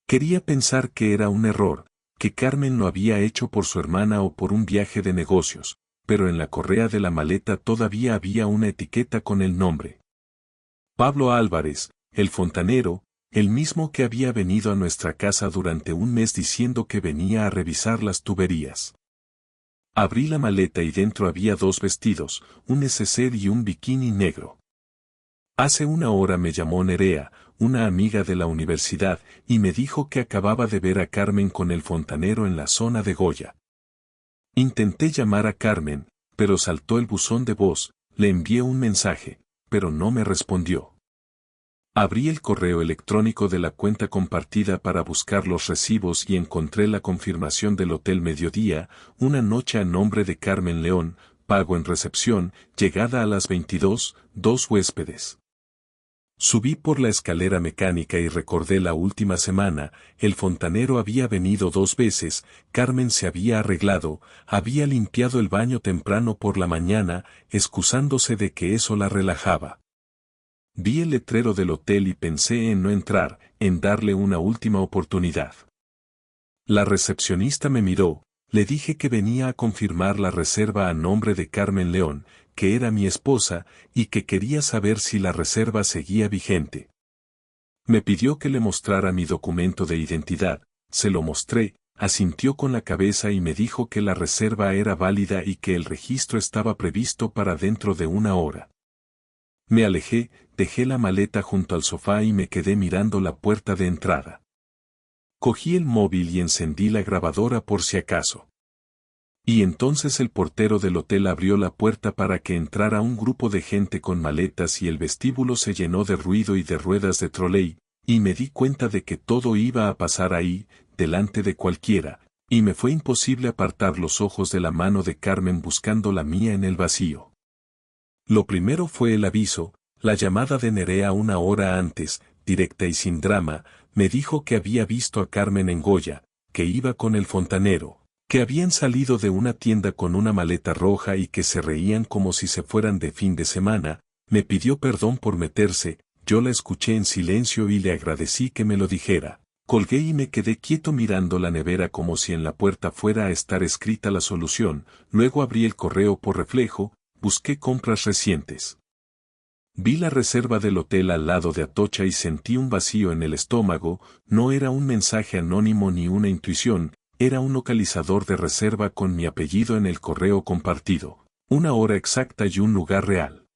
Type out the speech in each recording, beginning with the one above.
Quería pensar que era un error, que Carmen lo había hecho por su hermana o por un viaje de negocios, pero en la correa de la maleta todavía había una etiqueta con el nombre. Pablo Álvarez, el fontanero, el mismo que había venido a nuestra casa durante un mes diciendo que venía a revisar las tuberías. Abrí la maleta y dentro había 2 vestidos, un neceser y un bikini negro. Hace una hora me llamó Nerea, una amiga de la universidad, y me dijo que acababa de ver a Carmen con el fontanero en la zona de Goya. Intenté llamar a Carmen, pero saltó el buzón de voz, le envié un mensaje, pero no me respondió. Abrí el correo electrónico de la cuenta compartida para buscar los recibos y encontré la confirmación del Hotel Mediodía, una noche a nombre de Carmen León, pago en recepción, llegada a las 22, 2 huéspedes. Subí por la escalera mecánica y recordé la última semana, el fontanero había venido 2 veces, Carmen se había arreglado, había limpiado el baño temprano por la mañana, excusándose de que eso la relajaba. Vi el letrero del hotel y pensé en no entrar, en darle una última oportunidad. La recepcionista me miró, le dije que venía a confirmar la reserva a nombre de Carmen León, que era mi esposa, y que quería saber si la reserva seguía vigente. Me pidió que le mostrara mi documento de identidad, se lo mostré, asintió con la cabeza y me dijo que la reserva era válida y que el registro estaba previsto para dentro de 1 hora. Me alejé, dejé la maleta junto al sofá y me quedé mirando la puerta de entrada. Cogí el móvil y encendí la grabadora por si acaso. Y entonces el portero del hotel abrió la puerta para que entrara un grupo de gente con maletas y el vestíbulo se llenó de ruido y de ruedas de troley, y me di cuenta de que todo iba a pasar ahí, delante de cualquiera, y me fue imposible apartar los ojos de la mano de Carmen buscando la mía en el vacío. Lo primero fue el aviso, la llamada de Nerea 1 hora antes, directa y sin drama, me dijo que había visto a Carmen en Goya, que iba con el fontanero, que habían salido de una tienda con una maleta roja y que se reían como si se fueran de fin de semana, me pidió perdón por meterse, yo la escuché en silencio y le agradecí que me lo dijera. Colgué y me quedé quieto mirando la nevera como si en la puerta fuera a estar escrita la solución, luego abrí el correo por reflejo, busqué compras recientes. Vi la reserva del hotel al lado de Atocha y sentí un vacío en el estómago, no era un mensaje anónimo ni una intuición, era un localizador de reserva con mi apellido en el correo compartido, 1 hora exacta y un lugar real.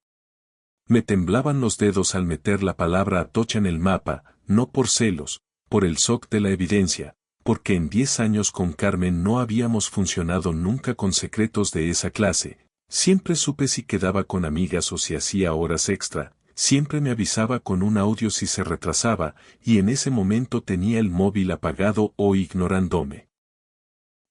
Me temblaban los dedos al meter la palabra Atocha en el mapa, no por celos, por el shock de la evidencia, porque en 10 años con Carmen no habíamos funcionado nunca con secretos de esa clase. Siempre supe si quedaba con amigas o si hacía horas extra, siempre me avisaba con un audio si se retrasaba, y en ese momento tenía el móvil apagado o ignorándome.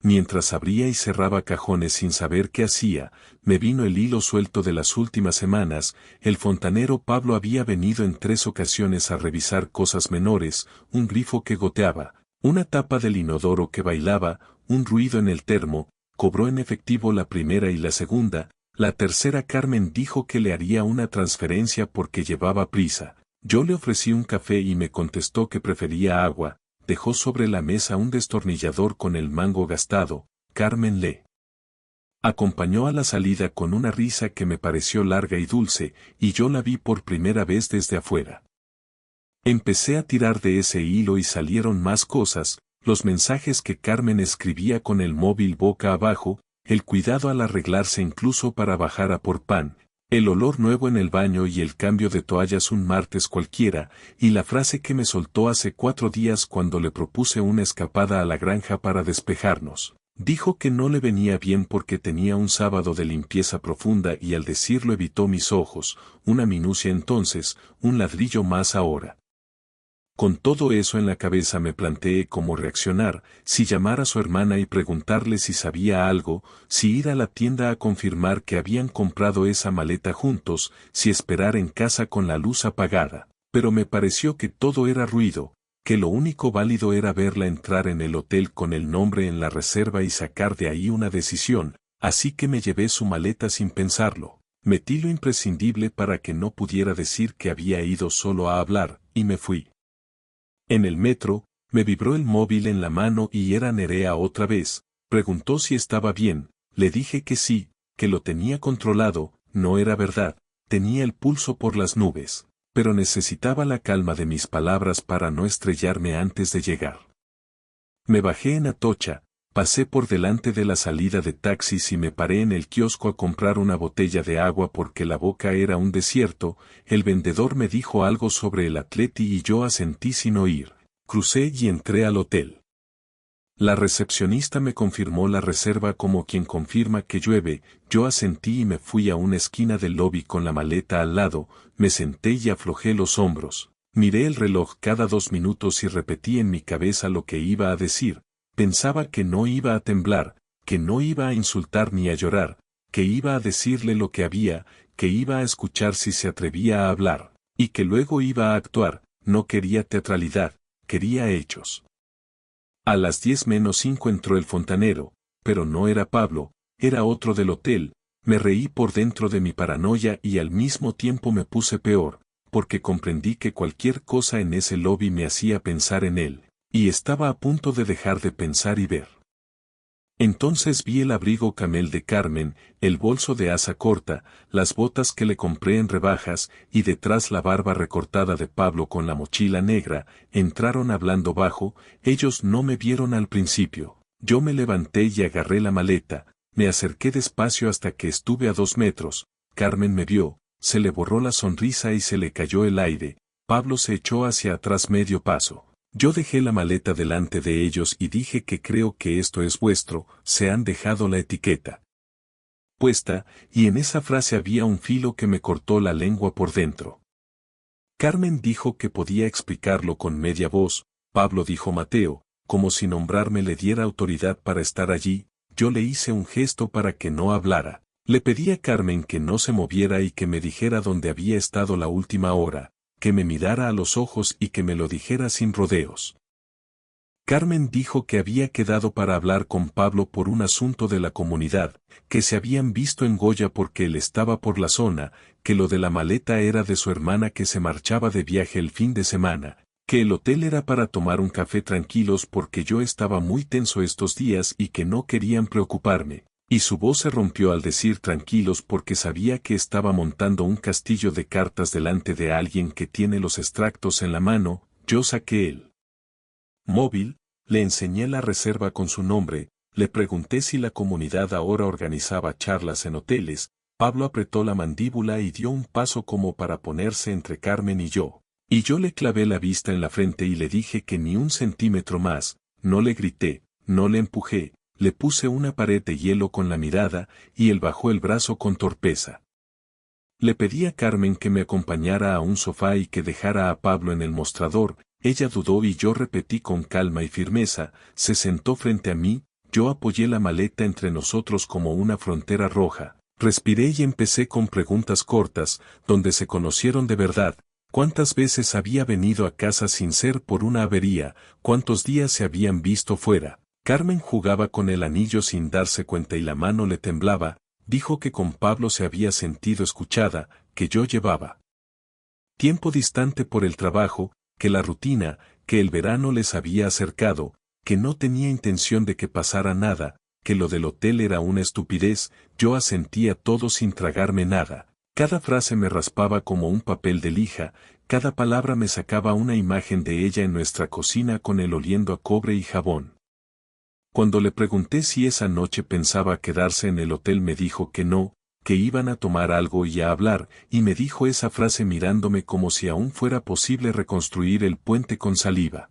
Mientras abría y cerraba cajones sin saber qué hacía, me vino el hilo suelto de las últimas semanas, el fontanero Pablo había venido en 3 ocasiones a revisar cosas menores, un grifo que goteaba, una tapa del inodoro que bailaba, un ruido en el termo. Cobró en efectivo la primera y la segunda, la tercera Carmen dijo que le haría una transferencia porque llevaba prisa. Yo le ofrecí un café y me contestó que prefería agua, dejó sobre la mesa un destornillador con el mango gastado, Carmen le acompañó a la salida con una risa que me pareció larga y dulce, y yo la vi por primera vez desde afuera. Empecé a tirar de ese hilo y salieron más cosas, los mensajes que Carmen escribía con el móvil boca abajo, el cuidado al arreglarse incluso para bajar a por pan, el olor nuevo en el baño y el cambio de toallas un martes cualquiera, y la frase que me soltó hace 4 días cuando le propuse una escapada a la granja para despejarnos. Dijo que no le venía bien porque tenía un sábado de limpieza profunda y al decirlo evitó mis ojos, una minucia entonces, un ladrillo más ahora. Con todo eso en la cabeza me planteé cómo reaccionar, si llamar a su hermana y preguntarle si sabía algo, si ir a la tienda a confirmar que habían comprado esa maleta juntos, si esperar en casa con la luz apagada. Pero me pareció que todo era ruido, que lo único válido era verla entrar en el hotel con el nombre en la reserva y sacar de ahí una decisión, así que me llevé su maleta sin pensarlo. Metí lo imprescindible para que no pudiera decir que había ido solo a hablar, y me fui. En el metro, Me vibró el móvil en la mano y era Nerea otra vez. Preguntó si estaba bien, le dije que sí, que lo tenía controlado, no era verdad, tenía el pulso por las nubes, pero necesitaba la calma de mis palabras para no estrellarme antes de llegar. Me bajé en Atocha, pasé por delante de la salida de taxis y me paré en el kiosco a comprar una botella de agua porque la boca era un desierto. El vendedor me dijo algo sobre el Atleti y yo asentí sin oír. Crucé y entré al hotel. La recepcionista me confirmó la reserva como quien confirma que llueve. Yo asentí y me fui a una esquina del lobby con la maleta al lado, me senté y aflojé los hombros. Miré el reloj cada 2 minutos y repetí en mi cabeza lo que iba a decir. Pensaba que no iba a temblar, que no iba a insultar ni a llorar, que iba a decirle lo que había, que iba a escuchar si se atrevía a hablar, y que luego iba a actuar. No quería teatralidad, quería hechos. A las 10:05 entró el fontanero, pero no era Pablo, era otro del hotel. Me reí por dentro de mi paranoia y al mismo tiempo me puse peor, porque comprendí que cualquier cosa en ese lobby me hacía pensar en él, y estaba a punto de dejar de pensar y ver. Entonces vi el abrigo camel de Carmen, el bolso de asa corta, las botas que le compré en rebajas, y detrás la barba recortada de Pablo con la mochila negra. Entraron hablando bajo, ellos no me vieron al principio. Yo me levanté y agarré la maleta, me acerqué despacio hasta que estuve a 2 metros. Carmen me vio, se le borró la sonrisa y se le cayó el aire. Pablo se echó hacia atrás medio paso. Yo dejé la maleta delante de ellos y dije que creo que esto es vuestro, se han dejado la etiqueta puesta, y en esa frase había un filo que me cortó la lengua por dentro. Carmen dijo que podía explicarlo con media voz, Pablo dijo Mateo, como si nombrarme le diera autoridad para estar allí. Yo le hice un gesto para que no hablara. Le pedí a Carmen que no se moviera y que me dijera dónde había estado la última hora, que me mirara a los ojos y que me lo dijera sin rodeos. Carmen dijo que había quedado para hablar con Pablo por un asunto de la comunidad, que se habían visto en Goya porque él estaba por la zona, que lo de la maleta era de su hermana que se marchaba de viaje el fin de semana, que el hotel era para tomar un café tranquilos porque yo estaba muy tenso estos días y que no querían preocuparme. Y su voz se rompió al decir tranquilos porque sabía que estaba montando un castillo de cartas delante de alguien que tiene los extractos en la mano. Yo saqué el móvil, le enseñé la reserva con su nombre, le pregunté si la comunidad ahora organizaba charlas en hoteles. Pablo apretó la mandíbula y dio un paso como para ponerse entre Carmen y yo le clavé la vista en la frente y le dije que ni un centímetro más. No le grité, no le empujé. Le puse una pared de hielo con la mirada, y él bajó el brazo con torpeza. Le pedí a Carmen que me acompañara a un sofá y que dejara a Pablo en el mostrador. Ella dudó y yo repetí con calma y firmeza. Se sentó frente a mí, yo apoyé la maleta entre nosotros como una frontera roja. Respiré y empecé con preguntas cortas, donde se conocieron de verdad. ¿Cuántas veces había venido a casa sin ser por una avería? ¿Cuántos días se habían visto fuera? Carmen jugaba con el anillo sin darse cuenta y la mano le temblaba. Dijo que con Pablo se había sentido escuchada, que yo llevaba tiempo distante por el trabajo, que la rutina, que el verano les había acercado, que no tenía intención de que pasara nada, que lo del hotel era una estupidez. Yo asentía todo sin tragarme nada. Cada frase me raspaba como un papel de lija, cada palabra me sacaba una imagen de ella en nuestra cocina con él oliendo a cobre y jabón. Cuando le pregunté si esa noche pensaba quedarse en el hotel me dijo que no, que iban a tomar algo y a hablar, y me dijo esa frase mirándome como si aún fuera posible reconstruir el puente con saliva.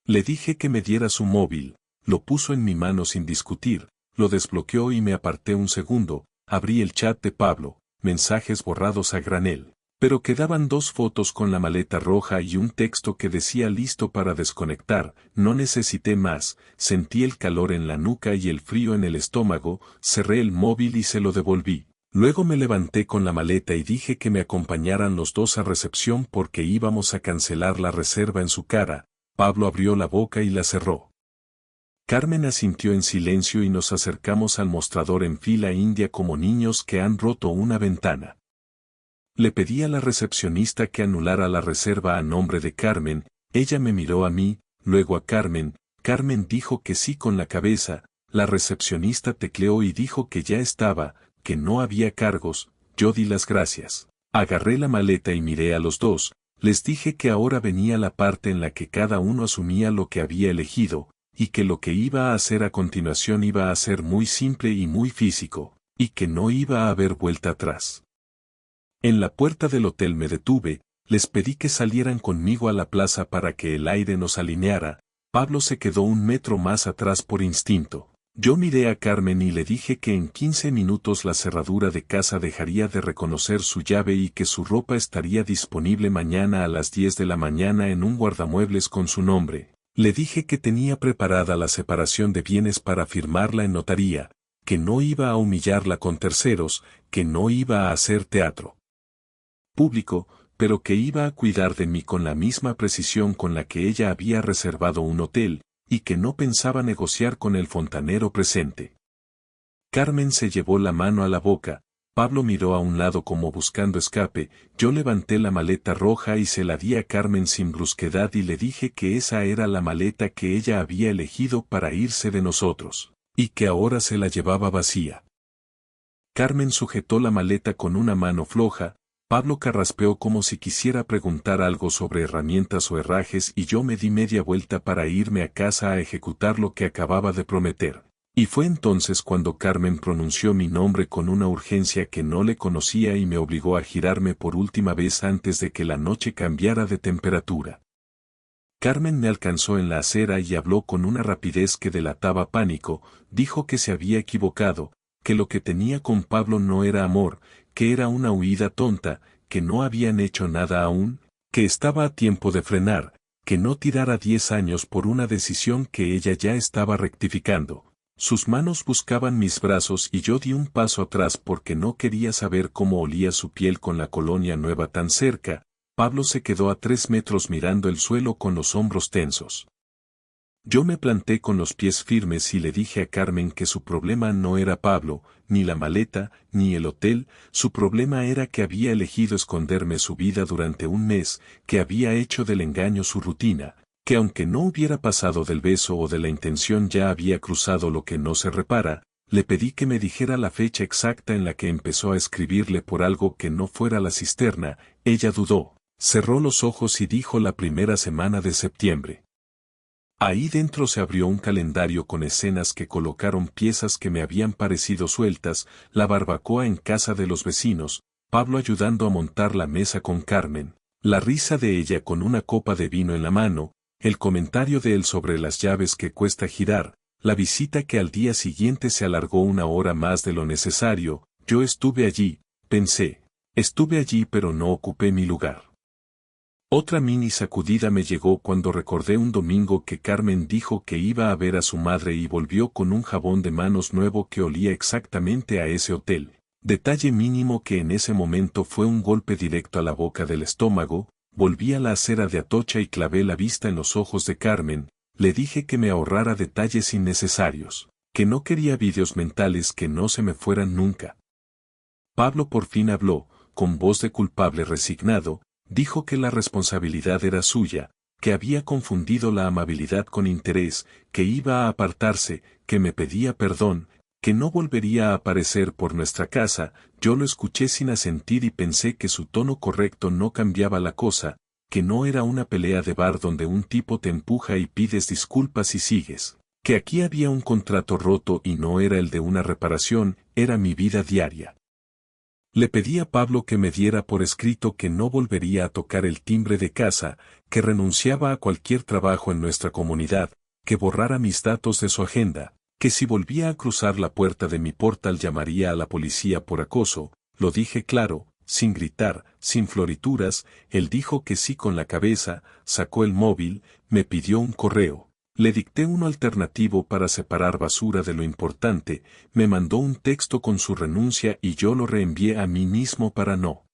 Le dije que me diera su móvil, lo puso en mi mano sin discutir, lo desbloqueó y me aparté un segundo, abrí el chat de Pablo, mensajes borrados a granel. Pero quedaban 2 fotos con la maleta roja y un texto que decía listo para desconectar. No necesité más, sentí el calor en la nuca y el frío en el estómago, cerré el móvil y se lo devolví. Luego me levanté con la maleta y dije que me acompañaran los dos a recepción porque íbamos a cancelar la reserva en su cara. Pablo abrió la boca y la cerró. Carmen asintió en silencio y nos acercamos al mostrador en fila india como niños que han roto una ventana. Le pedí a la recepcionista que anulara la reserva a nombre de Carmen. Ella me miró a mí, luego a Carmen. Carmen dijo que sí con la cabeza, la recepcionista tecleó y dijo que ya estaba, que no había cargos. Yo di las gracias. Agarré la maleta y miré a los dos, les dije que ahora venía la parte en la que cada uno asumía lo que había elegido, y que lo que iba a hacer a continuación iba a ser muy simple y muy físico, y que no iba a haber vuelta atrás. En la puerta del hotel me detuve, les pedí que salieran conmigo a la plaza para que el aire nos alineara. Pablo se quedó un metro más atrás por instinto. Yo miré a Carmen y le dije que en 15 minutos la cerradura de casa dejaría de reconocer su llave y que su ropa estaría disponible mañana a las 10 de la mañana en un guardamuebles con su nombre. Le dije que tenía preparada la separación de bienes para firmarla en notaría, que no iba a humillarla con terceros, que no iba a hacer teatro público, pero que iba a cuidar de mí con la misma precisión con la que ella había reservado un hotel, y que no pensaba negociar con el fontanero presente. Carmen se llevó la mano a la boca, Pablo miró a un lado como buscando escape, yo levanté la maleta roja y se la di a Carmen sin brusquedad y le dije que esa era la maleta que ella había elegido para irse de nosotros, y que ahora se la llevaba vacía. Carmen sujetó la maleta con una mano floja, Pablo carraspeó como si quisiera preguntar algo sobre herramientas o herrajes y yo me di media vuelta para irme a casa a ejecutar lo que acababa de prometer. Y fue entonces cuando Carmen pronunció mi nombre con una urgencia que no le conocía y me obligó a girarme por última vez antes de que la noche cambiara de temperatura. Carmen me alcanzó en la acera y habló con una rapidez que delataba pánico, dijo que se había equivocado, que lo que tenía con Pablo no era amor, que era una huida tonta, que no habían hecho nada aún, que estaba a tiempo de frenar, que no tirara 10 años por una decisión que ella ya estaba rectificando. Sus manos buscaban mis brazos y yo di un paso atrás porque no quería saber cómo olía su piel con la colonia nueva tan cerca. Pablo se quedó a 3 metros mirando el suelo con los hombros tensos. Yo me planté con los pies firmes y le dije a Carmen que su problema no era Pablo, ni la maleta, ni el hotel, su problema era que había elegido esconderme su vida durante un mes, que había hecho del engaño su rutina, que aunque no hubiera pasado del beso o de la intención ya había cruzado lo que no se repara. Le pedí que me dijera la fecha exacta en la que empezó a escribirle por algo que no fuera la cisterna. Ella dudó, cerró los ojos y dijo la primera semana de septiembre. Ahí dentro se abrió un calendario con escenas que colocaron piezas que me habían parecido sueltas, la barbacoa en casa de los vecinos, Pablo ayudando a montar la mesa con Carmen, la risa de ella con una copa de vino en la mano, el comentario de él sobre las llaves que cuesta girar, la visita que al día siguiente se alargó 1 hora más de lo necesario. Yo estuve allí, pensé, estuve allí pero no ocupé mi lugar. Otra mini sacudida me llegó cuando recordé un domingo que Carmen dijo que iba a ver a su madre y volvió con un jabón de manos nuevo que olía exactamente a ese hotel. Detalle mínimo que en ese momento fue un golpe directo a la boca del estómago. Volví a la acera de Atocha y clavé la vista en los ojos de Carmen. Le dije que me ahorrara detalles innecesarios, que no quería vídeos mentales que no se me fueran nunca. Pablo por fin habló, con voz de culpable resignado. Dijo que la responsabilidad era suya, que había confundido la amabilidad con interés, que iba a apartarse, que me pedía perdón, que no volvería a aparecer por nuestra casa. Yo lo escuché sin asentir y pensé que su tono correcto no cambiaba la cosa, que no era una pelea de bar donde un tipo te empuja y pides disculpas y sigues, que aquí había un contrato roto y no era el de una reparación, era mi vida diaria. Le pedí a Pablo que me diera por escrito que no volvería a tocar el timbre de casa, que renunciaba a cualquier trabajo en nuestra comunidad, que borrara mis datos de su agenda, que si volvía a cruzar la puerta de mi portal llamaría a la policía por acoso. Lo dije claro, sin gritar, sin florituras. Él dijo que sí con la cabeza, sacó el móvil, me pidió un correo. Le dicté uno alternativo para separar basura de lo importante, me mandó un texto con su renuncia y yo lo reenvié a mí mismo para no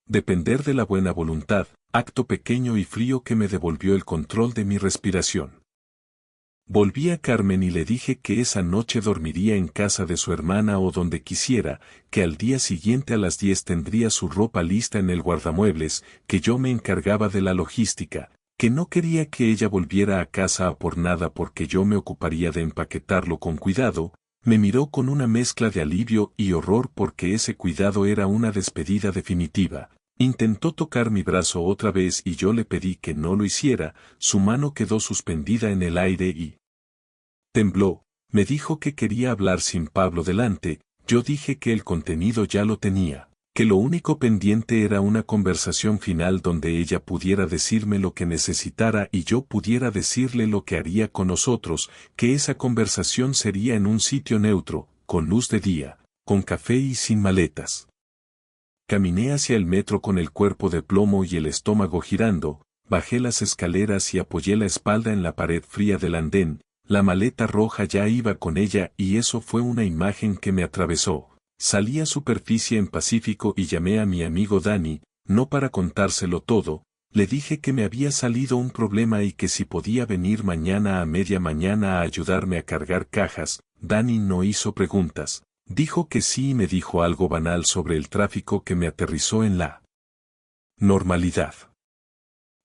depender de la buena voluntad, acto pequeño y frío que me devolvió el control de mi respiración. Volví a Carmen y le dije que esa noche dormiría en casa de su hermana o donde quisiera, que al día siguiente a las 10 tendría su ropa lista en el guardamuebles, que yo me encargaba de la logística, que no quería que ella volviera a casa a por nada porque yo me ocuparía de empaquetarlo con cuidado, me miró con una mezcla de alivio y horror porque ese cuidado era una despedida definitiva. Intentó tocar mi brazo otra vez y yo le pedí que no lo hiciera, su mano quedó suspendida en el aire y tembló. Me dijo que quería hablar sin Pablo delante, yo dije que el contenido ya lo tenía, que lo único pendiente era una conversación final donde ella pudiera decirme lo que necesitara y yo pudiera decirle lo que haría con nosotros, que esa conversación sería en un sitio neutro, con luz de día, con café y sin maletas. Caminé hacia el metro con el cuerpo de plomo y el estómago girando, bajé las escaleras y apoyé la espalda en la pared fría del andén, la maleta roja ya iba con ella y eso fue una imagen que me atravesó. Salí a superficie en Pacífico y llamé a mi amigo Dani, no para contárselo todo, le dije que me había salido un problema y que si podía venir mañana a media mañana a ayudarme a cargar cajas. Dani no hizo preguntas, dijo que sí y me dijo algo banal sobre el tráfico que me aterrizó en la normalidad.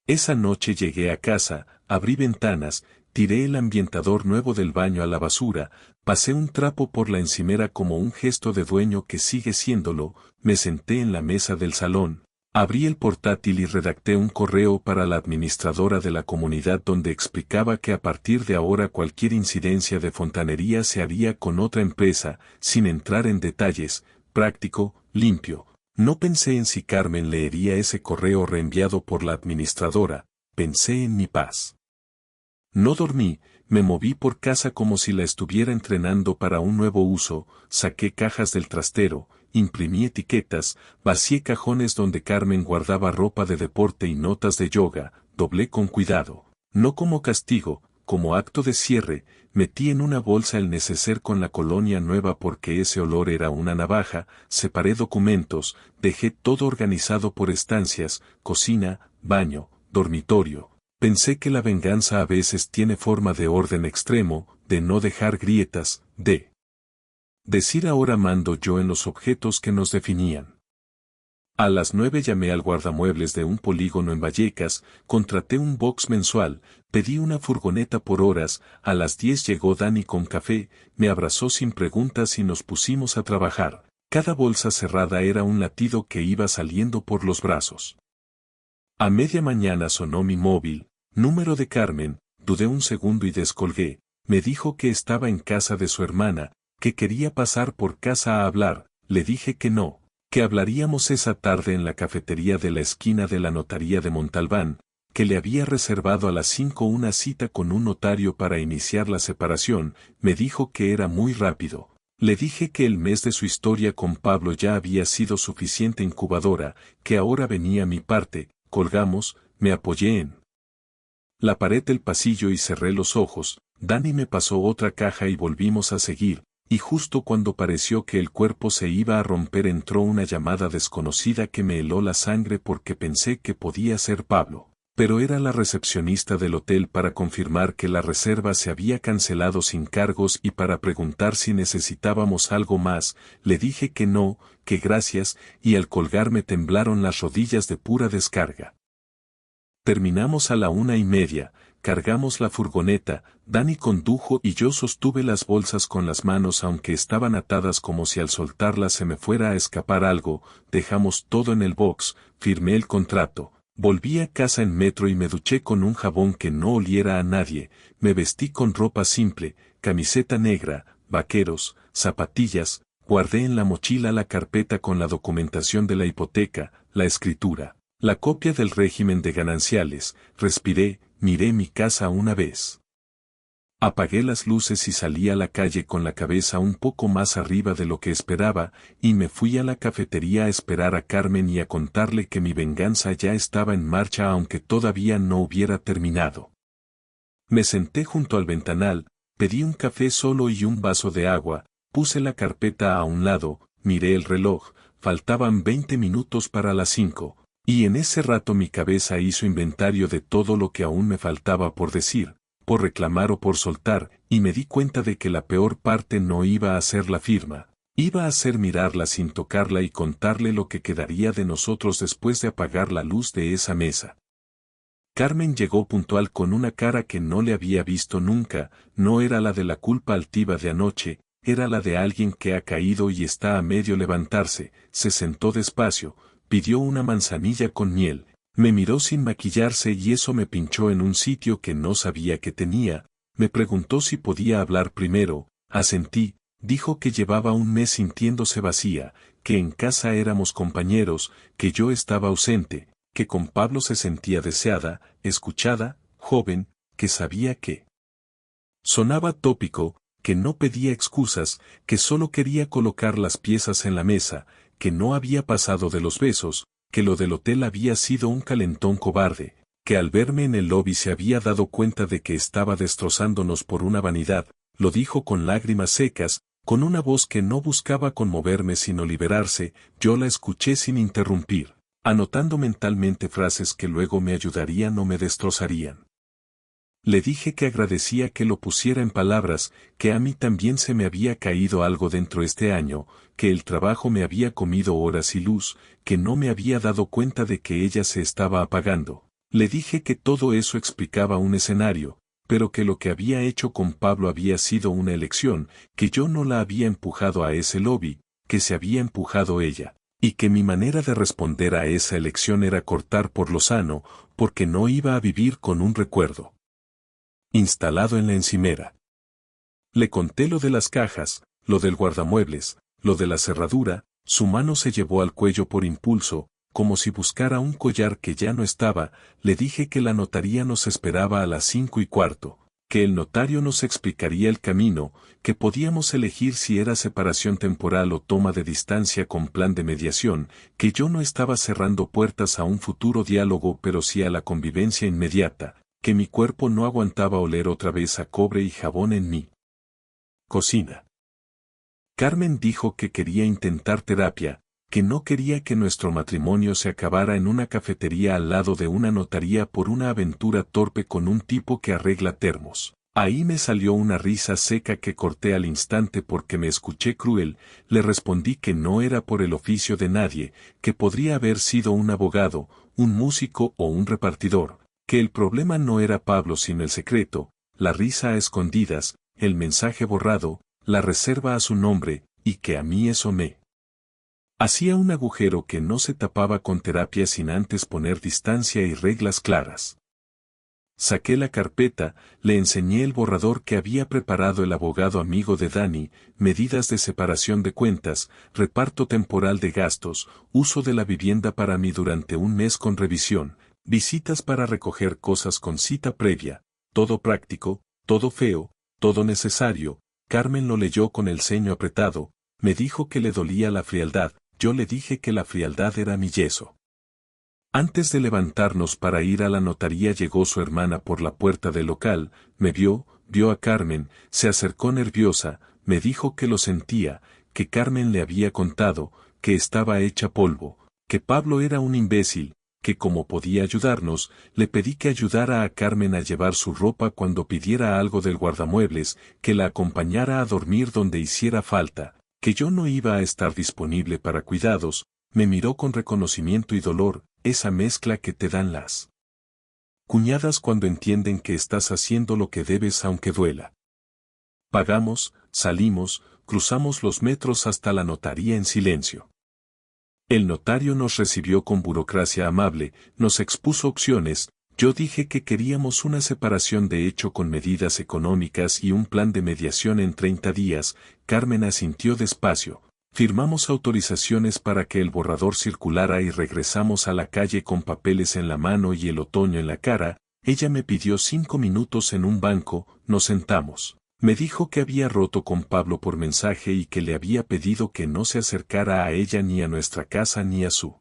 Esa noche llegué a casa, abrí ventanas, tiré el ambientador nuevo del baño a la basura, pasé un trapo por la encimera como un gesto de dueño que sigue siéndolo, me senté en la mesa del salón, abrí el portátil y redacté un correo para la administradora de la comunidad donde explicaba que a partir de ahora cualquier incidencia de fontanería se haría con otra empresa, sin entrar en detalles, práctico, limpio. No pensé en si Carmen leería ese correo reenviado por la administradora, pensé en mi paz. No dormí, me moví por casa como si la estuviera entrenando para un nuevo uso, saqué cajas del trastero, imprimí etiquetas, vacié cajones donde Carmen guardaba ropa de deporte y notas de yoga, doblé con cuidado, no como castigo, como acto de cierre, metí en una bolsa el neceser con la colonia nueva porque ese olor era una navaja, separé documentos, dejé todo organizado por estancias, cocina, baño, dormitorio. Pensé que la venganza a veces tiene forma de orden extremo, de no dejar grietas, de decir ahora mando yo en los objetos que nos definían. A las 9 llamé al guardamuebles de un polígono en Vallecas, contraté un box mensual, pedí una furgoneta por horas, a las 10 llegó Dani con café, me abrazó sin preguntas y nos pusimos a trabajar. Cada bolsa cerrada era un latido que iba saliendo por los brazos. A media mañana sonó mi móvil, número de Carmen, dudé un segundo y descolgué, me dijo que estaba en casa de su hermana, que quería pasar por casa a hablar, le dije que no, que hablaríamos esa tarde en la cafetería de la esquina de la notaría de Montalbán, que le había reservado a las 5 una cita con un notario para iniciar la separación, me dijo que era muy rápido. Le dije que el mes de su historia con Pablo ya había sido suficiente incubadora, que ahora venía mi parte, colgamos, me apoyé en la pared del pasillo y cerré los ojos, Dani me pasó otra caja y volvimos a seguir, y justo cuando pareció que el cuerpo se iba a romper entró una llamada desconocida que me heló la sangre porque pensé que podía ser Pablo, pero era la recepcionista del hotel para confirmar que la reserva se había cancelado sin cargos y para preguntar si necesitábamos algo más, le dije que no, que gracias, y al colgar me temblaron las rodillas de pura descarga. Terminamos a la 1:30, cargamos la furgoneta, Dani condujo y yo sostuve las bolsas con las manos aunque estaban atadas como si al soltarlas se me fuera a escapar algo, dejamos todo en el box, firmé el contrato, volví a casa en metro y me duché con un jabón que no oliera a nadie, me vestí con ropa simple, camiseta negra, vaqueros, zapatillas, guardé en la mochila la carpeta con la documentación de la hipoteca, la escritura. La copia del régimen de gananciales, respiré, miré mi casa una vez. Apagué las luces y salí a la calle con la cabeza un poco más arriba de lo que esperaba, y me fui a la cafetería a esperar a Carmen y a contarle que mi venganza ya estaba en marcha aunque todavía no hubiera terminado. Me senté junto al ventanal, pedí un café solo y un vaso de agua, puse la carpeta a un lado, miré el reloj, faltaban 20 minutos para las 5. Y en ese rato mi cabeza hizo inventario de todo lo que aún me faltaba por decir, por reclamar o por soltar, y me di cuenta de que la peor parte no iba a ser la firma, iba a ser mirarla sin tocarla y contarle lo que quedaría de nosotros después de apagar la luz de esa mesa. Carmen llegó puntual con una cara que no le había visto nunca, no era la de la culpa altiva de anoche, era la de alguien que ha caído y está a medio levantarse, se sentó despacio, pidió una manzanilla con miel, me miró sin maquillarse y eso me pinchó en un sitio que no sabía que tenía, me preguntó si podía hablar primero, asentí, dijo que llevaba un mes sintiéndose vacía, que en casa éramos compañeros, que yo estaba ausente, que con Pablo se sentía deseada, escuchada, joven, que sabía que sonaba tópico, que no pedía excusas, que solo quería colocar las piezas en la mesa, que no había pasado de los besos, que lo del hotel había sido un calentón cobarde, que al verme en el lobby se había dado cuenta de que estaba destrozándonos por una vanidad, lo dijo con lágrimas secas, con una voz que no buscaba conmoverme sino liberarse, yo la escuché sin interrumpir, anotando mentalmente frases que luego me ayudarían o me destrozarían. Le dije que agradecía que lo pusiera en palabras, que a mí también se me había caído algo dentro este año, que el trabajo me había comido horas y luz, que no me había dado cuenta de que ella se estaba apagando. Le dije que todo eso explicaba un escenario, pero que lo que había hecho con Pablo había sido una elección, que yo no la había empujado a ese lobby, que se había empujado ella, y que mi manera de responder a esa elección era cortar por lo sano, porque no iba a vivir con un recuerdo instalado en la encimera. Le conté lo de las cajas, lo del guardamuebles, lo de la cerradura, su mano se llevó al cuello por impulso, como si buscara un collar que ya no estaba, le dije que la notaría nos esperaba a las 5:15, que el notario nos explicaría el camino, que podíamos elegir si era separación temporal o toma de distancia con plan de mediación, que yo no estaba cerrando puertas a un futuro diálogo pero sí a la convivencia inmediata, que mi cuerpo no aguantaba oler otra vez a cobre y jabón en mi cocina. Carmen dijo que quería intentar terapia, que no quería que nuestro matrimonio se acabara en una cafetería al lado de una notaría por una aventura torpe con un tipo que arregla termos. Ahí me salió una risa seca que corté al instante porque me escuché cruel, le respondí que no era por el oficio de nadie, que podría haber sido un abogado, un músico o un repartidor, que el problema no era Pablo sino el secreto, la risa a escondidas, el mensaje borrado, la reserva a su nombre, y que a mí eso me hacía un agujero que no se tapaba con terapia sin antes poner distancia y reglas claras. Saqué la carpeta, le enseñé el borrador que había preparado el abogado amigo de Dani, medidas de separación de cuentas, reparto temporal de gastos, uso de la vivienda para mí durante un mes con revisión, visitas para recoger cosas con cita previa, todo práctico, todo feo, todo necesario. Carmen lo leyó con el ceño apretado, me dijo que le dolía la frialdad, yo le dije que la frialdad era mi yeso. Antes de levantarnos para ir a la notaría llegó su hermana por la puerta del local, me vio a Carmen, se acercó nerviosa, me dijo que lo sentía, que Carmen le había contado, que estaba hecha polvo, que Pablo era un imbécil, que como podía ayudarnos, le pedí que ayudara a Carmen a llevar su ropa cuando pidiera algo del guardamuebles, que la acompañara a dormir donde hiciera falta, que yo no iba a estar disponible para cuidados, me miró con reconocimiento y dolor, esa mezcla que te dan las cuñadas cuando entienden que estás haciendo lo que debes aunque duela. Pagamos, salimos, cruzamos los metros hasta la notaría en silencio. El notario nos recibió con burocracia amable, nos expuso opciones, yo dije que queríamos una separación de hecho con medidas económicas y un plan de mediación en 30 días, Carmen asintió despacio, firmamos autorizaciones para que el borrador circulara y regresamos a la calle con papeles en la mano y el otoño en la cara, ella me pidió 5 minutos en un banco, nos sentamos. Me dijo que había roto con Pablo por mensaje y que le había pedido que no se acercara a ella ni a nuestra casa ni a su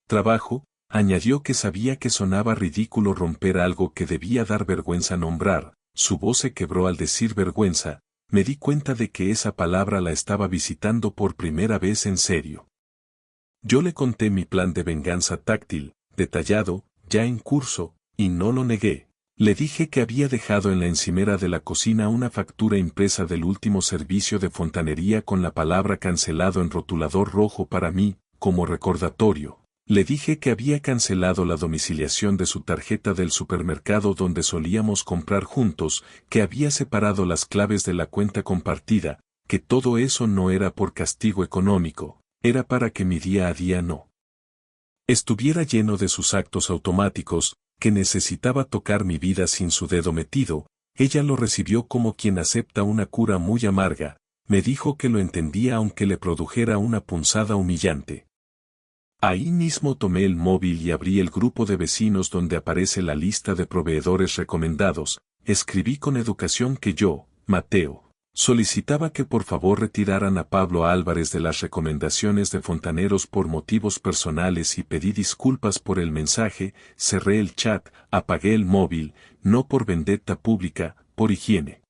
trabajo, añadió que sabía que sonaba ridículo romper algo que debía dar vergüenza nombrar, su voz se quebró al decir vergüenza, me di cuenta de que esa palabra la estaba visitando por primera vez en serio. Yo le conté mi plan de venganza táctil, detallado, ya en curso, y no lo negué. Le dije que había dejado en la encimera de la cocina una factura impresa del último servicio de fontanería con la palabra cancelado en rotulador rojo para mí, como recordatorio. Le dije que había cancelado la domiciliación de su tarjeta del supermercado donde solíamos comprar juntos, que había separado las claves de la cuenta compartida, que todo eso no era por castigo económico, era para que mi día a día no estuviera lleno de sus actos automáticos, que necesitaba tocar mi vida sin su dedo metido. Ella lo recibió como quien acepta una cura muy amarga, me dijo que lo entendía aunque le produjera una punzada humillante. Ahí mismo tomé el móvil y abrí el grupo de vecinos donde aparece la lista de proveedores recomendados, escribí con educación que yo, Mateo, solicitaba que por favor retiraran a Pablo Álvarez de las recomendaciones de fontaneros por motivos personales y pedí disculpas por el mensaje, cerré el chat, apagué el móvil, no por vendetta pública, por higiene.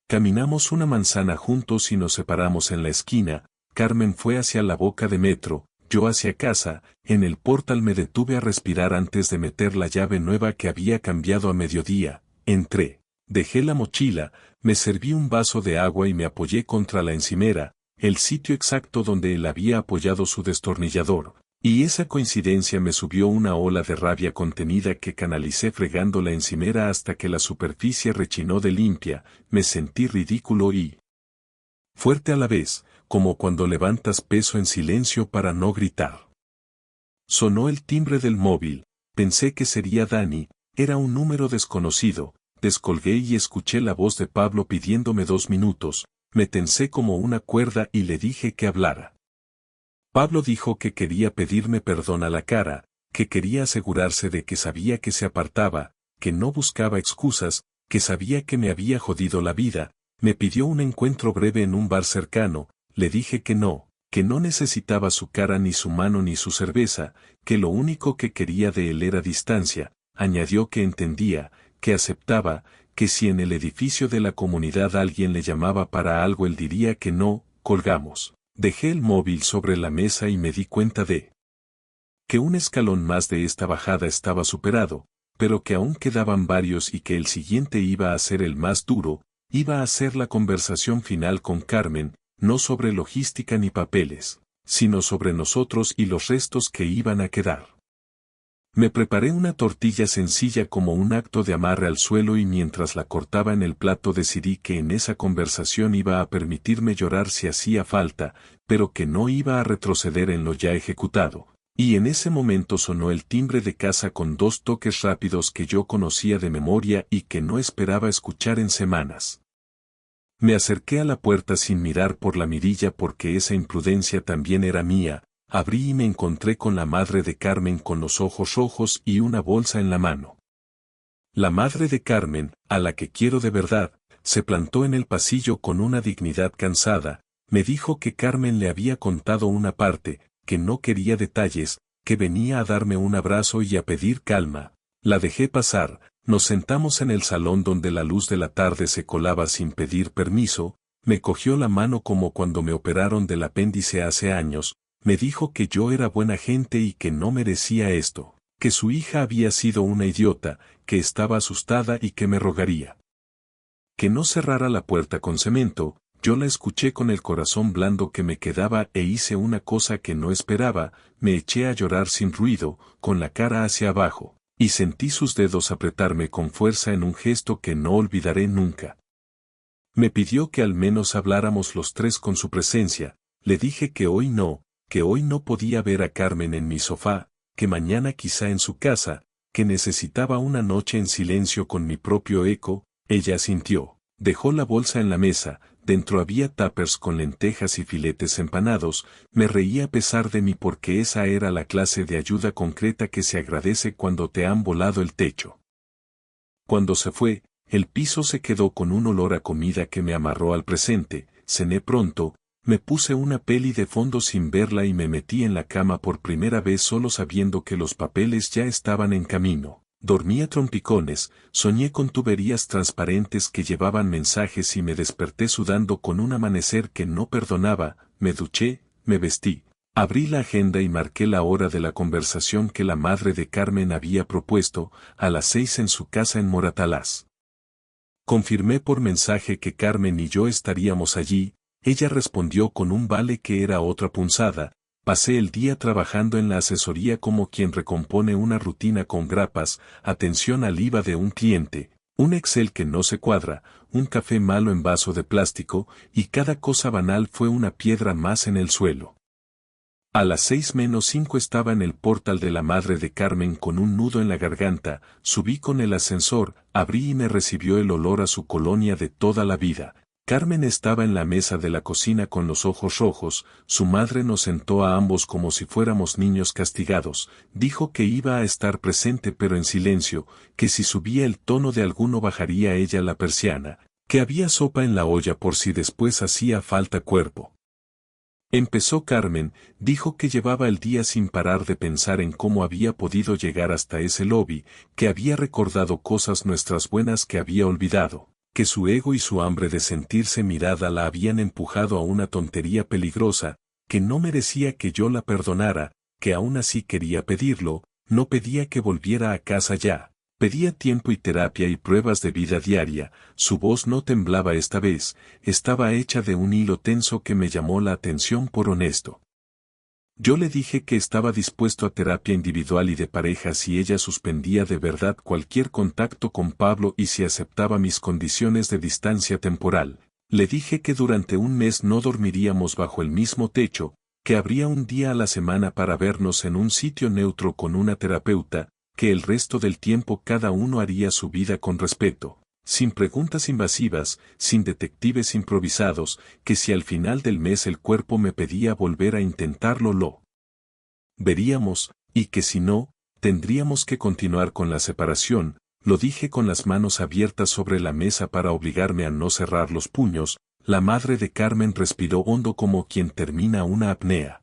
Caminamos una manzana juntos y nos separamos en la esquina, Carmen fue hacia la boca de metro, yo hacia casa, en el portal me detuve a respirar antes de meter la llave nueva que había cambiado a mediodía, entré, dejé la mochila, me serví un vaso de agua y me apoyé contra la encimera, el sitio exacto donde él había apoyado su destornillador, y esa coincidencia me subió una ola de rabia contenida que canalicé fregando la encimera hasta que la superficie rechinó de limpia, me sentí ridículo y fuerte a la vez, como cuando levantas peso en silencio para no gritar. Sonó el timbre del móvil, pensé que sería Dani, era un número desconocido, descolgué y escuché la voz de Pablo pidiéndome 2 minutos, me tensé como una cuerda y le dije que hablara. Pablo dijo que quería pedirme perdón a la cara, que quería asegurarse de que sabía que se apartaba, que no buscaba excusas, que sabía que me había jodido la vida, me pidió un encuentro breve en un bar cercano, le dije que no necesitaba su cara ni su mano ni su cerveza, que lo único que quería de él era distancia, añadió que entendía, que aceptaba, que si en el edificio de la comunidad alguien le llamaba para algo él diría que no, colgamos. Dejé el móvil sobre la mesa y me di cuenta de que un escalón más de esta bajada estaba superado, pero que aún quedaban varios y que el siguiente iba a ser el más duro, iba a ser la conversación final con Carmen, no sobre logística ni papeles, sino sobre nosotros y los restos que iban a quedar. Me preparé una tortilla sencilla como un acto de amarre al suelo y mientras la cortaba en el plato decidí que en esa conversación iba a permitirme llorar si hacía falta, pero que no iba a retroceder en lo ya ejecutado. Y en ese momento sonó el timbre de casa con 2 toques rápidos que yo conocía de memoria y que no esperaba escuchar en semanas. Me acerqué a la puerta sin mirar por la mirilla porque esa imprudencia también era mía. Abrí y me encontré con la madre de Carmen con los ojos rojos y una bolsa en la mano. La madre de Carmen, a la que quiero de verdad, se plantó en el pasillo con una dignidad cansada, me dijo que Carmen le había contado una parte, que no quería detalles, que venía a darme un abrazo y a pedir calma. La dejé pasar, nos sentamos en el salón donde la luz de la tarde se colaba sin pedir permiso, me cogió la mano como cuando me operaron del apéndice hace años, me dijo que yo era buena gente y que no merecía esto, que su hija había sido una idiota, que estaba asustada y que me rogaría que no cerrara la puerta con cemento. Yo la escuché con el corazón blando que me quedaba e hice una cosa que no esperaba, me eché a llorar sin ruido, con la cara hacia abajo, y sentí sus dedos apretarme con fuerza en un gesto que no olvidaré nunca. Me pidió que al menos habláramos los 3 con su presencia, le dije que hoy no podía ver a Carmen en mi sofá, que mañana quizá en su casa, que necesitaba una noche en silencio con mi propio eco. Ella asintió, dejó la bolsa en la mesa, dentro había tuppers con lentejas y filetes empanados, me reí a pesar de mí porque esa era la clase de ayuda concreta que se agradece cuando te han volado el techo. Cuando se fue, el piso se quedó con un olor a comida que me amarró al presente, cené pronto, me puse una peli de fondo sin verla y me metí en la cama por primera vez solo sabiendo que los papeles ya estaban en camino. Dormí a trompicones, soñé con tuberías transparentes que llevaban mensajes y me desperté sudando con un amanecer que no perdonaba, me duché, me vestí, abrí la agenda y marqué la hora de la conversación que la madre de Carmen había propuesto, a las 6 en su casa en Moratalaz. Confirmé por mensaje que Carmen y yo estaríamos allí, ella respondió con un vale que era otra punzada, Pasé el día trabajando en la asesoría como quien recompone una rutina con grapas, atención al IVA de un cliente, un Excel que no se cuadra, un café malo en vaso de plástico, y cada cosa banal fue una piedra más en el suelo. A las 6:05 estaba en el portal de la madre de Carmen con un nudo en la garganta, subí con el ascensor, abrí y me recibió el olor a su colonia de toda la vida. Carmen estaba en la mesa de la cocina con los ojos rojos, su madre nos sentó a ambos como si fuéramos niños castigados, dijo que iba a estar presente pero en silencio, que si subía el tono de alguno bajaría ella la persiana, que había sopa en la olla por si después hacía falta cuerpo. Empezó Carmen, dijo que llevaba el día sin parar de pensar en cómo había podido llegar hasta ese lobby, que había recordado cosas nuestras buenas que había olvidado, que su ego y su hambre de sentirse mirada la habían empujado a una tontería peligrosa, que no merecía que yo la perdonara, que aún así quería pedirlo, no pedía que volviera a casa ya. Pedía tiempo y terapia y pruebas de vida diaria, su voz no temblaba esta vez, estaba hecha de un hilo tenso que me llamó la atención por honesto. Yo le dije que estaba dispuesto a terapia individual y de pareja si ella suspendía de verdad cualquier contacto con Pablo y si aceptaba mis condiciones de distancia temporal. Le dije que durante un mes no dormiríamos bajo el mismo techo, que habría un día a la semana para vernos en un sitio neutro con una terapeuta, que el resto del tiempo cada uno haría su vida con respeto, sin preguntas invasivas, sin detectives improvisados, que si al final del mes el cuerpo me pedía volver a intentarlo lo veríamos, y que si no, tendríamos que continuar con la separación. Lo dije con las manos abiertas sobre la mesa para obligarme a no cerrar los puños. La madre de Carmen respiró hondo como quien termina una apnea.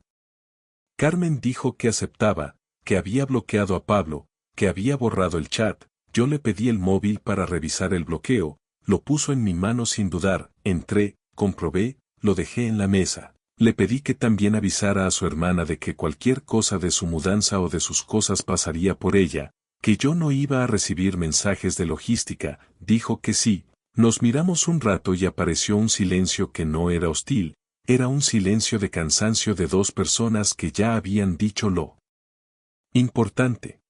Carmen dijo que aceptaba, que había bloqueado a Pablo, que había borrado el chat. Yo le pedí el móvil para revisar el bloqueo, lo puso en mi mano sin dudar, entré, comprobé, lo dejé en la mesa. Le pedí que también avisara a su hermana de que cualquier cosa de su mudanza o de sus cosas pasaría por ella, que yo no iba a recibir mensajes de logística. Dijo que sí. Nos miramos un rato y apareció un silencio que no era hostil, era un silencio de cansancio de dos personas que ya habían dicho lo importante.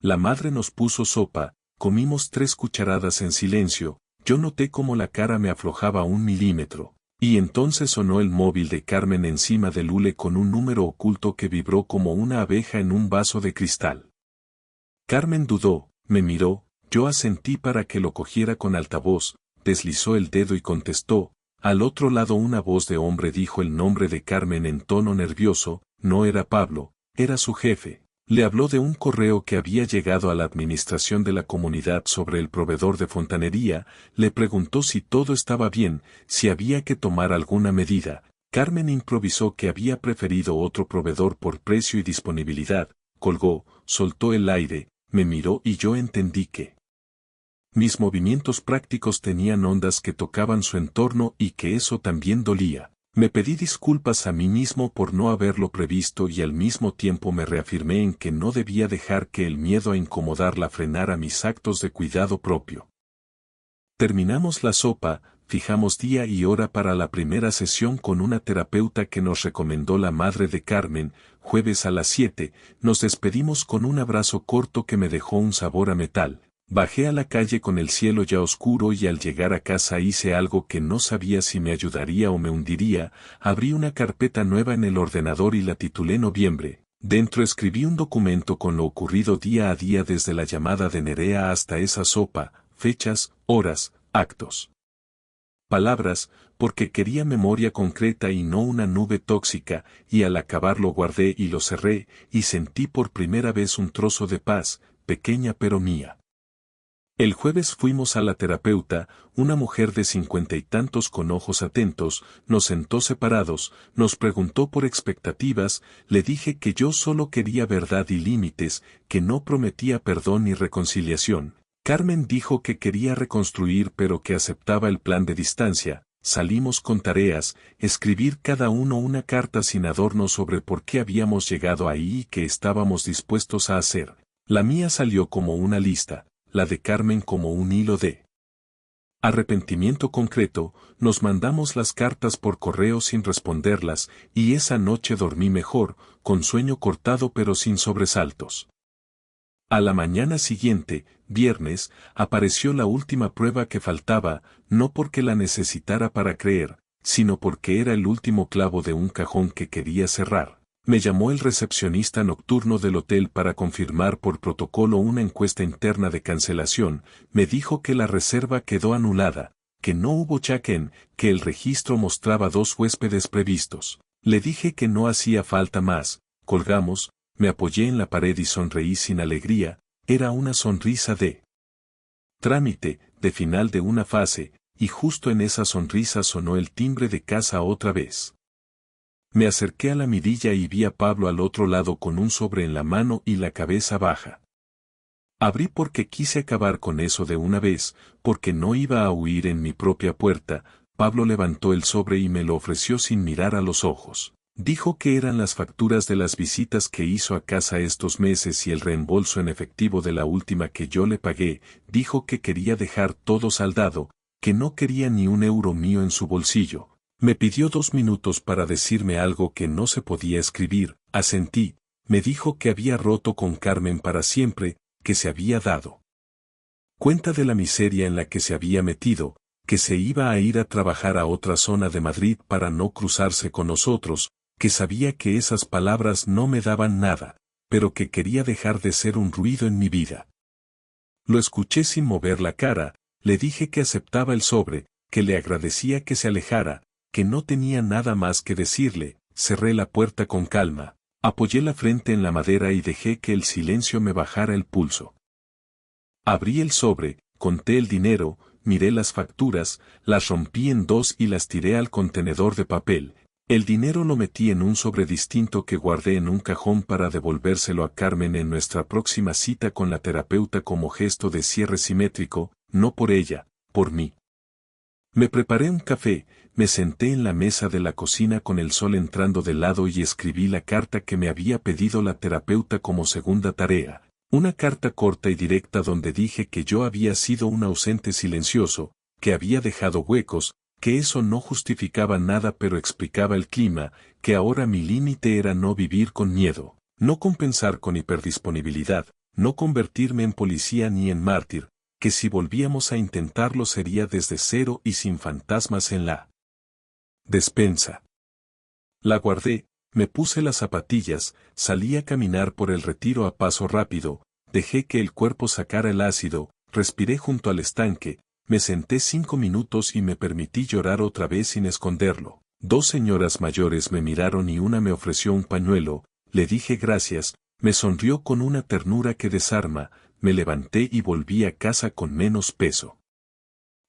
La madre nos puso sopa, comimos 3 cucharadas en silencio, yo noté como la cara me aflojaba 1 milímetro, y entonces sonó el móvil de Carmen encima del hule con un número oculto que vibró como una abeja en un vaso de cristal. Carmen dudó, me miró, yo asentí para que lo cogiera con altavoz, deslizó el dedo y contestó. Al otro lado una voz de hombre dijo el nombre de Carmen en tono nervioso, no era Pablo, era su jefe. Le habló de un correo que había llegado a la administración de la comunidad sobre el proveedor de fontanería, le preguntó si todo estaba bien, si había que tomar alguna medida. Carmen improvisó que había preferido otro proveedor por precio y disponibilidad, colgó, soltó el aire, me miró y yo entendí que mis movimientos prácticos tenían ondas que tocaban su entorno y que eso también dolía. Me pedí disculpas a mí mismo por no haberlo previsto y al mismo tiempo me reafirmé en que no debía dejar que el miedo a incomodarla frenara mis actos de cuidado propio. Terminamos la sopa, fijamos día y hora para la primera sesión con una terapeuta que nos recomendó la madre de Carmen, jueves a las 7, nos despedimos con un abrazo corto que me dejó un sabor a metal. Bajé a la calle con el cielo ya oscuro y al llegar a casa hice algo que no sabía si me ayudaría o me hundiría, abrí una carpeta nueva en el ordenador y la titulé Noviembre. Dentro escribí un documento con lo ocurrido día a día desde la llamada de Nerea hasta esa sopa, fechas, horas, actos. Palabras, porque quería memoria concreta y no una nube tóxica, y al acabar lo guardé y lo cerré, y sentí por primera vez un trozo de paz, pequeña pero mía. El jueves fuimos a la terapeuta, una mujer de 50 y tantos con ojos atentos, nos sentó separados, nos preguntó por expectativas, le dije que yo solo quería verdad y límites, que no prometía perdón ni reconciliación. Carmen dijo que quería reconstruir pero que aceptaba el plan de distancia. Salimos con tareas, escribir cada uno una carta sin adorno sobre por qué habíamos llegado ahí y qué estábamos dispuestos a hacer. La mía salió como una lista, la de Carmen como un hilo de Arrepentimiento concreto, nos mandamos las cartas por correo sin responderlas, y esa noche dormí mejor, con sueño cortado pero sin sobresaltos. A la mañana siguiente, viernes, apareció la última prueba que faltaba, no porque la necesitara para creer, sino porque era el último clavo de un cajón que quería cerrar. Me llamó el recepcionista nocturno del hotel para confirmar por protocolo una encuesta interna de cancelación, me dijo que la reserva quedó anulada, que no hubo check-in, que el registro mostraba 2 huéspedes previstos. Le dije que no hacía falta más, colgamos, me apoyé en la pared y sonreí sin alegría, era una sonrisa de trámite, de final de una fase, y justo en esa sonrisa sonó el timbre de casa otra vez. Me acerqué a la mirilla y vi a Pablo al otro lado con un sobre en la mano y la cabeza baja. Abrí porque quise acabar con eso de una vez, porque no iba a huir en mi propia puerta. Pablo levantó el sobre y me lo ofreció sin mirar a los ojos. Dijo que eran las facturas de las visitas que hizo a casa estos meses y el reembolso en efectivo de la última que yo le pagué. Dijo que quería dejar todo saldado, que no quería ni un euro mío en su bolsillo. Me pidió 2 minutos para decirme algo que no se podía escribir, asentí, me dijo que había roto con Carmen para siempre, que se había dado cuenta de la miseria en la que se había metido, que se iba a ir a trabajar a otra zona de Madrid para no cruzarse con nosotros, que sabía que esas palabras no me daban nada, pero que quería dejar de ser un ruido en mi vida. Lo escuché sin mover la cara, le dije que aceptaba el sobre, que le agradecía que se alejara, que no tenía nada más que decirle, cerré la puerta con calma, apoyé la frente en la madera y dejé que el silencio me bajara el pulso. Abrí el sobre, conté el dinero, miré las facturas, las rompí en 2 y las tiré al contenedor de papel. El dinero lo metí en un sobre distinto que guardé en un cajón para devolvérselo a Carmen en nuestra próxima cita con la terapeuta como gesto de cierre simétrico, no por ella, por mí. Me preparé un café, me senté en la mesa de la cocina con el sol entrando de lado y escribí la carta que me había pedido la terapeuta como segunda tarea. Una carta corta y directa donde dije que yo había sido un ausente silencioso, que había dejado huecos, que eso no justificaba nada pero explicaba el clima, que ahora mi límite era no vivir con miedo, no compensar con hiperdisponibilidad, no convertirme en policía ni en mártir, que si volvíamos a intentarlo sería desde cero y sin fantasmas en la despensa. La guardé, me puse las zapatillas, salí a caminar por el retiro a paso rápido, dejé que el cuerpo sacara el ácido, respiré junto al estanque, me senté 5 minutos y me permití llorar otra vez sin esconderlo. 2 señoras mayores me miraron y una me ofreció un pañuelo, le dije gracias, me sonrió con una ternura que desarma, me levanté y volví a casa con menos peso.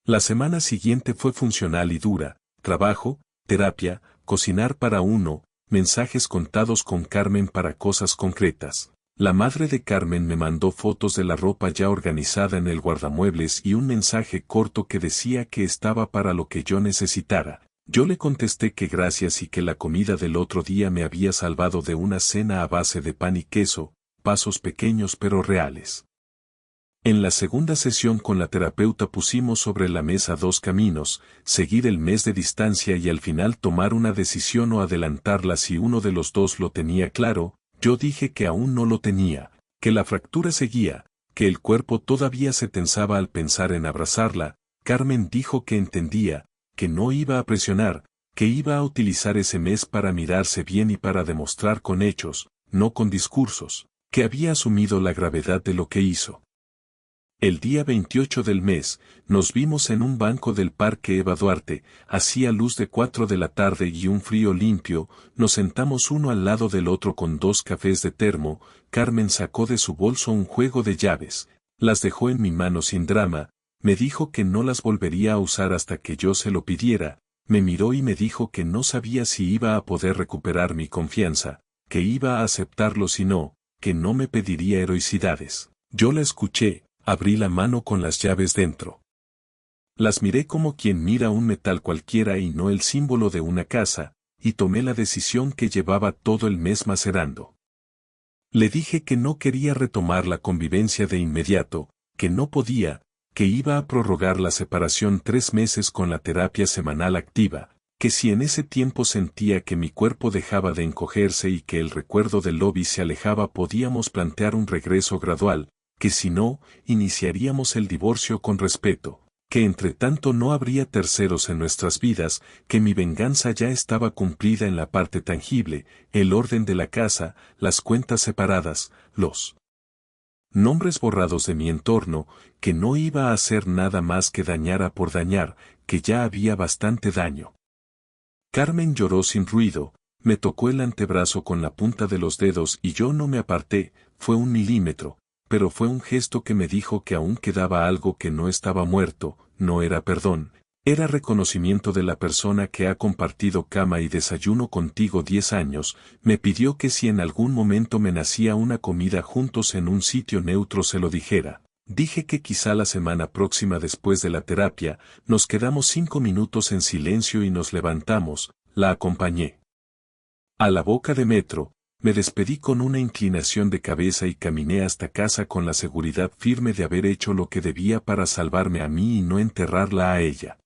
La semana siguiente fue funcional y dura, trabajo, terapia, cocinar para uno, mensajes contados con Carmen para cosas concretas. La madre de Carmen me mandó fotos de la ropa ya organizada en el guardamuebles y un mensaje corto que decía que estaba para lo que yo necesitara. Yo le contesté que gracias y que la comida del otro día me había salvado de una cena a base de pan y queso, pasos pequeños pero reales. En la segunda sesión con la terapeuta pusimos sobre la mesa 2 caminos, seguir el mes de distancia y al final tomar una decisión o adelantarla si uno de los dos lo tenía claro. Yo dije que aún no lo tenía, que la fractura seguía, que el cuerpo todavía se tensaba al pensar en abrazarla. Carmen dijo que entendía, que no iba a presionar, que iba a utilizar ese mes para mirarse bien y para demostrar con hechos, no con discursos, que había asumido la gravedad de lo que hizo. El día 28 del mes, nos vimos en un banco del Parque Eva Duarte, hacía luz de 4 de la tarde y un frío limpio, nos sentamos uno al lado del otro con 2 cafés de termo. Carmen sacó de su bolso un juego de llaves, las dejó en mi mano sin drama, me dijo que no las volvería a usar hasta que yo se lo pidiera, me miró y me dijo que no sabía si iba a poder recuperar mi confianza, que iba a aceptarlo si no, que no me pediría heroicidades. Yo la escuché. Abrí la mano con las llaves dentro. Las miré como quien mira un metal cualquiera y no el símbolo de una casa, y tomé la decisión que llevaba todo el mes macerando. Le dije que no quería retomar la convivencia de inmediato, que no podía, que iba a prorrogar la separación 3 meses con la terapia semanal activa, que si en ese tiempo sentía que mi cuerpo dejaba de encogerse y que el recuerdo del lobby se alejaba podíamos plantear un regreso gradual, que si no, iniciaríamos el divorcio con respeto, que entre tanto no habría terceros en nuestras vidas, que mi venganza ya estaba cumplida en la parte tangible, el orden de la casa, las cuentas separadas, los nombres borrados de mi entorno, que no iba a hacer nada más que dañara por dañar, que ya había bastante daño. Carmen lloró sin ruido, me tocó el antebrazo con la punta de los dedos y yo no me aparté, fue 1 milímetro, pero fue un gesto que me dijo que aún quedaba algo que no estaba muerto, no era perdón, era reconocimiento de la persona que ha compartido cama y desayuno contigo 10 años, me pidió que si en algún momento me nacía una comida juntos en un sitio neutro se lo dijera. Dije que quizá la semana próxima después de la terapia, nos quedamos 5 minutos en silencio y nos levantamos, la acompañé a la boca de metro, me despedí con una inclinación de cabeza y caminé hasta casa con la seguridad firme de haber hecho lo que debía para salvarme a mí y no enterrarla a ella.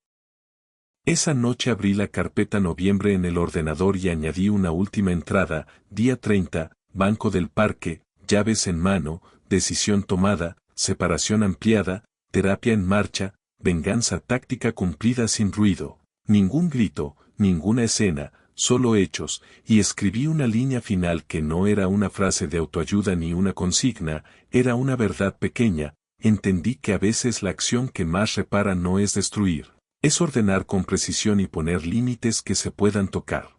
Esa noche abrí la carpeta noviembre en el ordenador y añadí una última entrada, día 30, Banco del Parque, llaves en mano, decisión tomada, separación ampliada, terapia en marcha, venganza táctica cumplida sin ruido, ningún grito, ninguna escena, solo hechos, y escribí una línea final que no era una frase de autoayuda ni una consigna, era una verdad pequeña, entendí que a veces la acción que más repara no es destruir. Es ordenar con precisión y poner límites que se puedan tocar.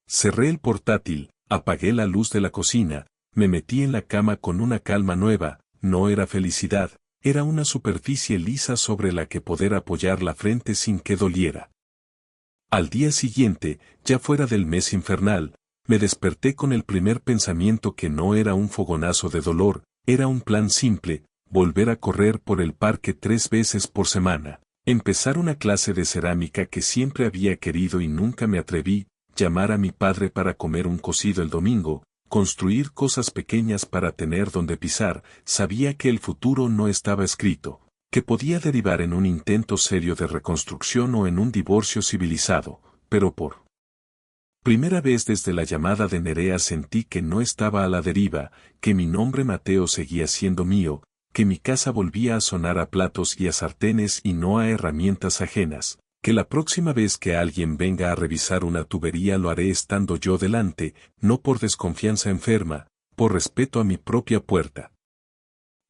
Cerré el portátil, apagué la luz de la cocina, me metí en la cama con una calma nueva, no era felicidad, era una superficie lisa sobre la que poder apoyar la frente sin que doliera. Al día siguiente, ya fuera del mes infernal, me desperté con el primer pensamiento que no era un fogonazo de dolor, era un plan simple, volver a correr por el parque 3 veces por semana. Empezar una clase de cerámica que siempre había querido y nunca me atreví, llamar a mi padre para comer un cocido el domingo, construir cosas pequeñas para tener donde pisar, sabía que el futuro no estaba escrito, que podía derivar en un intento serio de reconstrucción o en un divorcio civilizado, pero por primera vez desde la llamada de Nerea sentí que no estaba a la deriva, que mi nombre Mateo seguía siendo mío, que mi casa volvía a sonar a platos y a sartenes y no a herramientas ajenas, que la próxima vez que alguien venga a revisar una tubería lo haré estando yo delante, no por desconfianza enferma, por respeto a mi propia puerta.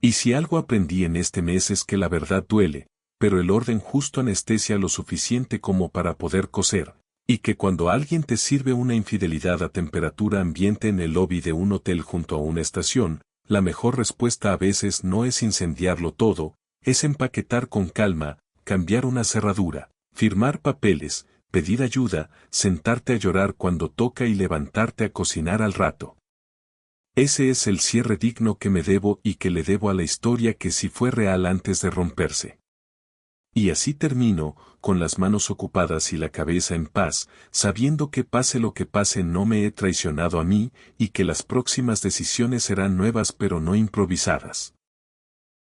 Y si algo aprendí en este mes es que la verdad duele, pero el orden justo anestesia lo suficiente como para poder coser, y que cuando alguien te sirve una infidelidad a temperatura ambiente en el lobby de un hotel junto a una estación, la mejor respuesta a veces no es incendiarlo todo, es empaquetar con calma, cambiar una cerradura, firmar papeles, pedir ayuda, sentarte a llorar cuando toca y levantarte a cocinar al rato. Ese es el cierre digno que me debo y que le debo a la historia que sí fue real antes de romperse. Y así termino, con las manos ocupadas y la cabeza en paz, sabiendo que pase lo que pase no me he traicionado a mí, y que las próximas decisiones serán nuevas pero no improvisadas.